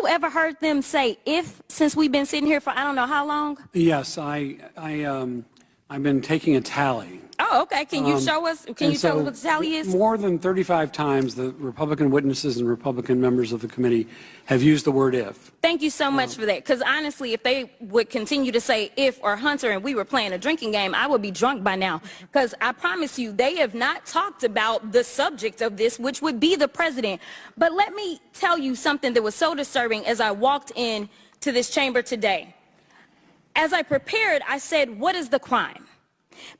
you ever heard them say "if" since we've been sitting here for I don't know how long? Yes, I've been taking a tally. Oh, okay. Can you show us? Can you tell us what the tally is? More than 35 times, the Republican witnesses and Republican members of the committee have used the word "if." Thank you so much for that. Because honestly, if they would continue to say "if" or "Hunter" and we were playing a drinking game, I would be drunk by now. Because I promise you, they have not talked about the subject of this, which would be the president. But let me tell you something that was so disturbing as I walked in to this chamber today. As I prepared, I said, what is the crime?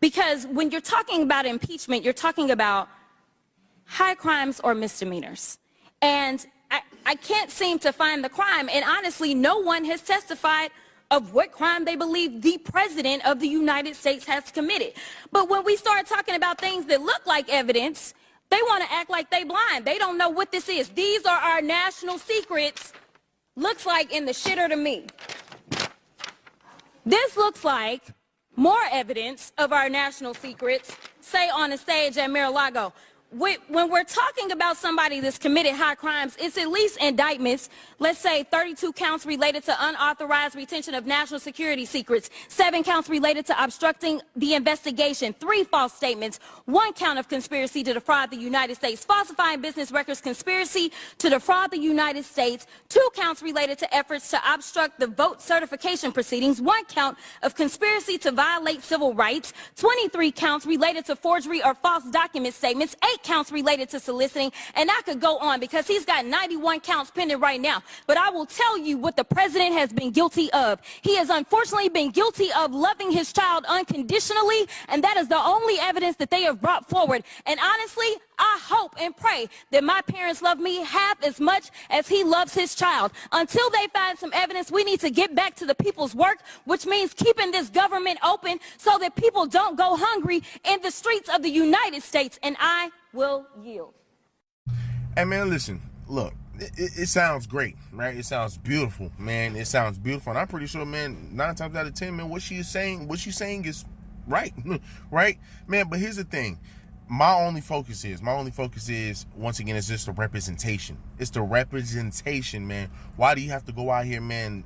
Because when you're talking about impeachment, you're talking about high crimes or misdemeanors. And I can't seem to find the crime. And honestly, no one has testified of what crime they believe the president of the United States has committed. But when we start talking about things that look like evidence, they want to act like they blind. They don't know what this is. These are our national secrets. Looks like in the shitter to me. This looks like more evidence of our national secrets, say on a stage at Mar-a-Lago. When we're talking about somebody that's committed high crimes, it's at least indictments. Let's say 32 counts related to unauthorized retention of national security secrets, 7 counts related to obstructing the investigation, 3 false statements, 1 count of conspiracy to defraud the United States, falsifying business records, conspiracy to defraud the United States, 2 counts related to efforts to obstruct the vote certification proceedings, 1 count of conspiracy to violate civil rights, 23 counts related to forgery or false document statements, 8 counts related to soliciting, and I could go on because he's got 91 counts pending right now. But I will tell you what the president has been guilty of. He has unfortunately been guilty of loving his child unconditionally, and that is the only evidence that they have brought forward. And honestly, I hope and pray that my parents love me half as much as he loves his child. Until they find some evidence, we need to get back to the people's work, which means keeping this government open so that people don't go hungry in the streets of the United States. And I will yield. Hey, man, listen, look, it sounds great, right? It sounds beautiful, man. It sounds beautiful. And I'm pretty sure, man, 9 times out of 10, man, what she's saying is right, right? Man, but here's the thing. My only focus is, once again, it's just the representation. It's the representation, man. Why do you have to go out here, man,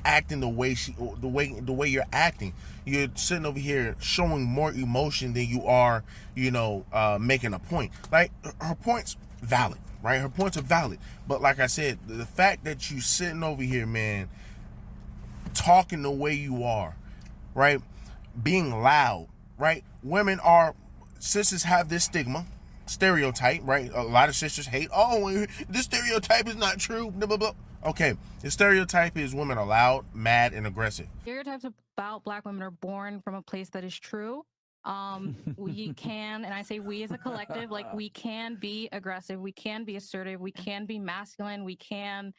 acting the way you're acting? You're sitting over here showing more emotion than you are, making a point. Like, her point's valid, right? Her points are valid. But like I said, the fact that you sitting over here, man, talking the way you are, right? Being loud, right? Sisters have this stereotype, right? A lot of sisters hate, oh, this stereotype is not true, blah, blah, blah. Okay, the stereotype is women are loud, mad, and aggressive. Stereotypes about Black women are born from a place that is true. We can, and I say we as a collective, like, we can be aggressive, we can be assertive, we can be masculine, we can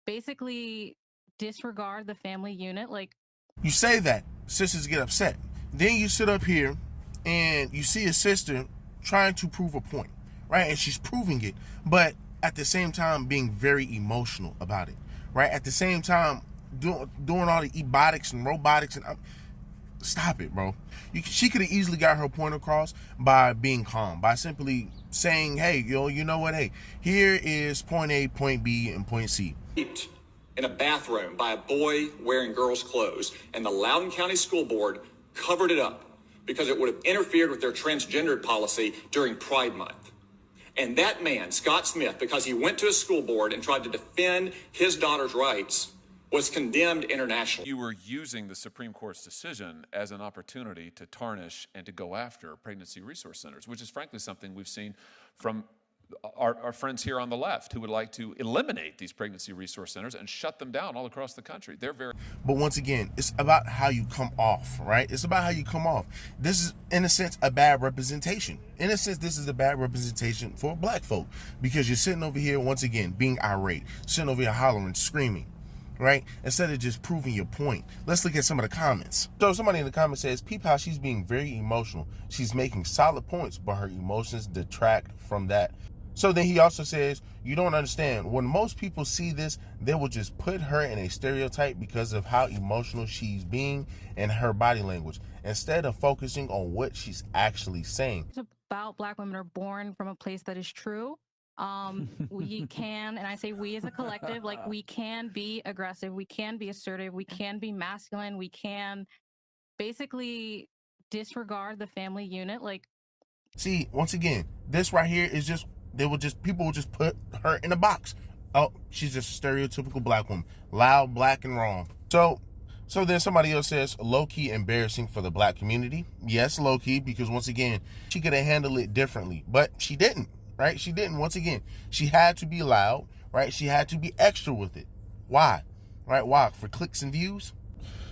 basically disregard the family unit. Like, you say that, sisters get upset. Then you sit up here and you see a sister trying to prove a point, right? And she's proving it, but at the same time being very emotional about it, right? At the same time doing all the ebotics and robotics and stop it, bro. She could have easily got her point across by being calm, by simply saying, hey, you know what? Hey, here is point A, point B, and point C. In a bathroom by a boy wearing girls' clothes, and the Loudoun County School Board covered it up because it would have interfered with their transgendered policy during Pride Month. And that man, Scott Smith, because he went to a school board and tried to defend his daughter's rights, was condemned internationally. You were using the Supreme Court's decision as an opportunity to tarnish and to go after pregnancy resource centers, which is frankly something we've seen from our friends here on the left who would like to eliminate these pregnancy resource centers and shut them down all across the country. They're very... But once again, it's about how you come off, right? It's about how you come off. This is, in a sense, a bad representation. In a sense, this is a bad representation for Black folk because you're sitting over here, once again, being irate, sitting over here hollering, screaming, right? Instead of just proving your point. Let's look at some of the comments. So somebody in the comments says, peep how she's being very emotional. She's making solid points, but her emotions detract from that. So then he also says, you don't understand. When most people see this, they will just put her in a stereotype because of how emotional she's being and her body language, instead of focusing on what she's actually saying. It's about Black women are born from a place that is true. We can, and I say we as a collective, like we can be aggressive, we can be assertive, we can be masculine, we can basically disregard the family unit. Like, See, once again, this right here is just people will just put her in a box. Oh, she's just a stereotypical black woman, loud, black, and wrong. So then somebody else says low-key embarrassing for the black community. Yes, low-key, because once again, she could have handled it differently, but she didn't, right? She didn't. Once again, she had to be loud, right? She had to be extra with it. Why? Right? Why? For clicks and views?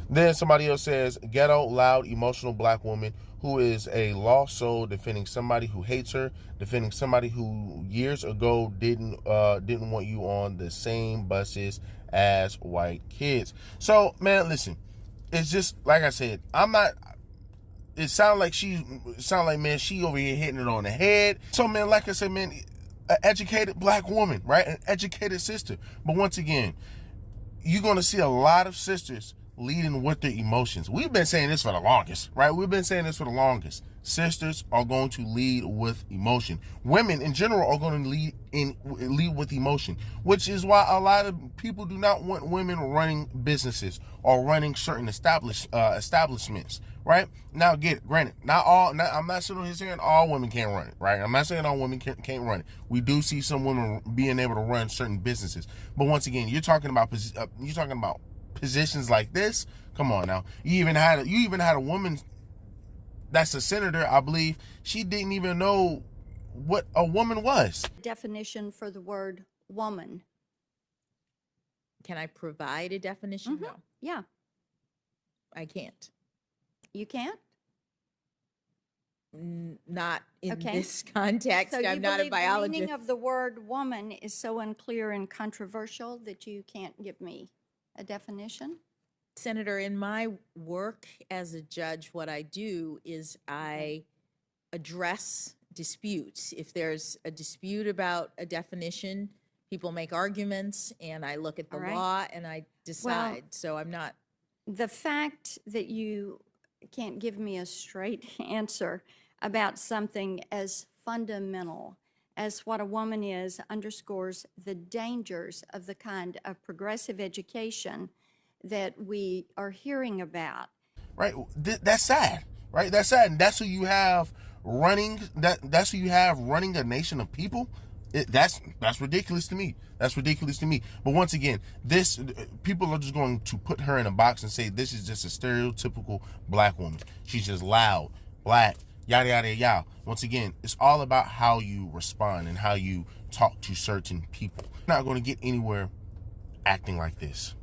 Then somebody else says, ghetto, loud, emotional black woman who is a lost soul defending somebody who hates her, defending somebody who years ago didn't want you on the same buses as white kids. So, man, listen, it's just like I said, it sounds like, man, she over here hitting it on the head. So, man, like I said, man, an educated black woman, right? An educated sister. But once again, you're going to see a lot of sisters leading with their emotions. We've been saying this for the longest, right? We've been saying this for the longest. Sisters are going to lead with emotion. Women in general are going to lead with emotion, which is why a lot of people do not want women running businesses or running certain establishments, right? Now, granted, I'm not sitting here saying all women can't run it, right? I'm not saying all women can't run it. We do see some women being able to run certain businesses, but once again, you're talking about positions like this. Come on now. You even had a woman that's a senator, I believe. She didn't even know what a woman was. Definition for the word woman. Can I provide a definition? No, Yeah, I can't. you can't? Not in Okay. this context. So you I'm not a believe the biologist. meaning of the word woman is so unclear and controversial that you can't give me a definition? Senator, in my work as a judge, what I do is I address disputes. If there's a dispute about a definition, people make arguments, and I look at the All right. law and I decide. So I'm not. The fact that you can't give me a straight answer about something as fundamental as what a woman is underscores the dangers of the kind of progressive education that we are hearing about. Right? That's sad, right? That's sad, and that's who you have running. That's who you have running a nation of people. That's ridiculous to me. That's ridiculous to me. But once again, people are just going to put her in a box and say this is just a stereotypical black woman. She's just loud, black, yada yada yada. Once again, it's all about how you respond and how you talk to certain people. You're not going to get anywhere acting like this.